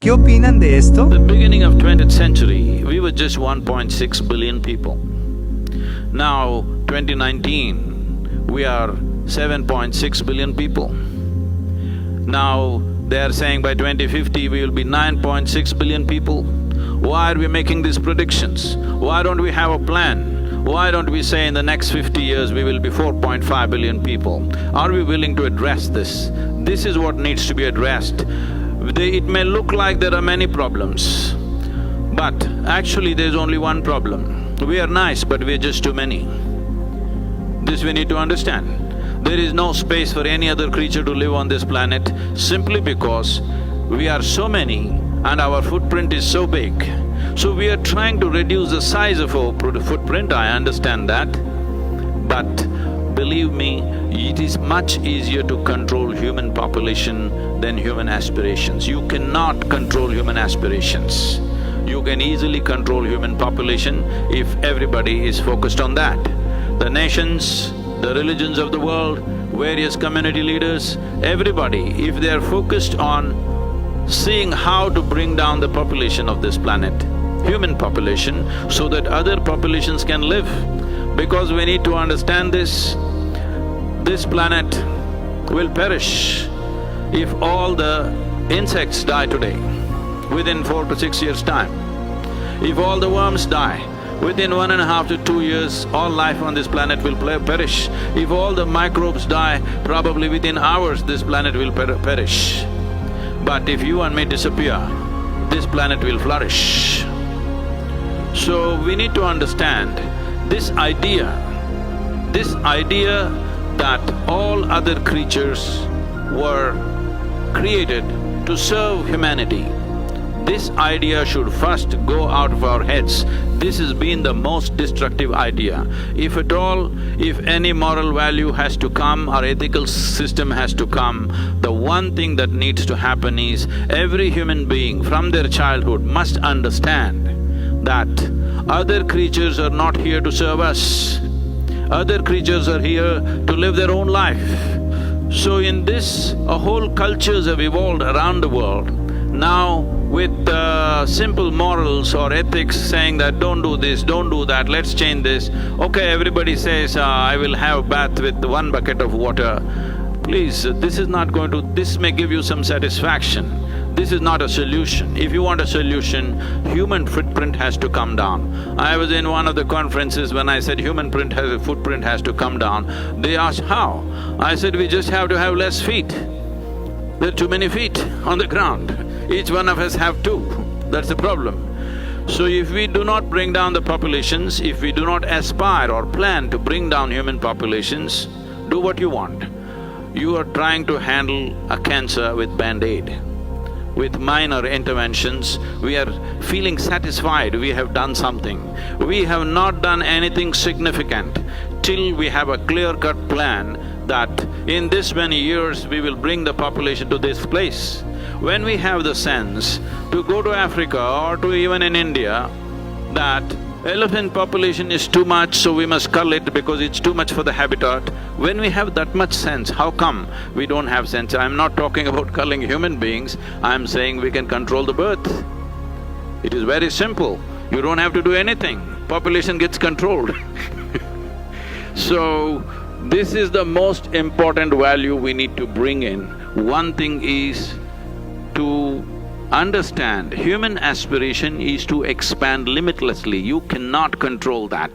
¿Qué opinan de esto? The beginning of 20th century, we were just 1.6 billion people. Now, 2019, we are 7.6 billion people. Now, they are saying by 2050 we will be 9.6 billion people. Why are we making these predictions? Why don't we have a plan? Why don't we say in the next 50 years we will be 4.5 billion people? Are we willing to address this? This is what needs to be addressed. It may look like there are many problems, but actually there's only one problem. We are nice, but we're just too many. This we need to understand. There is no space for any other creature to live on this planet simply because we are so many and our footprint is so big. So we are trying to reduce the size of our footprint, I understand that. But believe me, it is much easier to control human population than human aspirations. You cannot control human aspirations. You can easily control human population if everybody is focused on that. The nations, the religions of the world, various community leaders, everybody, if they are focused on seeing how to bring down the population of this planet, human population, so that other populations can live. Because we need to understand this planet will perish if all the insects die today, within 4 to 6 years' time. If all the worms die, within 1.5 to 2 years, all life on this planet will perish. If all the microbes die, probably within hours this planet will perish. But if you and me disappear, this planet will flourish. So we need to understand this idea that all other creatures were created to serve humanity. This idea should first go out of our heads. This has been the most destructive idea. If at all, if any moral value has to come or ethical system has to come, the one thing that needs to happen is every human being from their childhood must understand that other creatures are not here to serve us. Other creatures are here to live their own life. So in this, whole cultures have evolved around the world. Now, with simple morals or ethics saying that don't do this, don't do that, let's change this. Okay, everybody says, I will have bath with 1 bucket of water. Please, this is not going to… this may give you some satisfaction. This is not a solution. If you want a solution, human footprint has to come down. I was in one of the conferences when I said footprint has to come down. They asked, how? I said, we just have to have less feet. There are too many feet on the ground. Each one of us have 2, that's the problem. So if we do not bring down the populations, if we do not aspire or plan to bring down human populations, do what you want. You are trying to handle a cancer with Band-Aid. With minor interventions, we are feeling satisfied we have done something. We have not done anything significant till we have a clear-cut plan that in this many years we will bring the population to this place. When we have the sense to go to Africa or to even in India, that elephant population is too much, so we must cull it because it's too much for the habitat. When we have that much sense, how come we don't have sense? I'm not talking about culling human beings, I'm saying we can control the birth. It is very simple, you don't have to do anything, population gets controlled. So, this is the most important value we need to bring in. One thing is to understand human aspiration is to expand limitlessly, you cannot control that.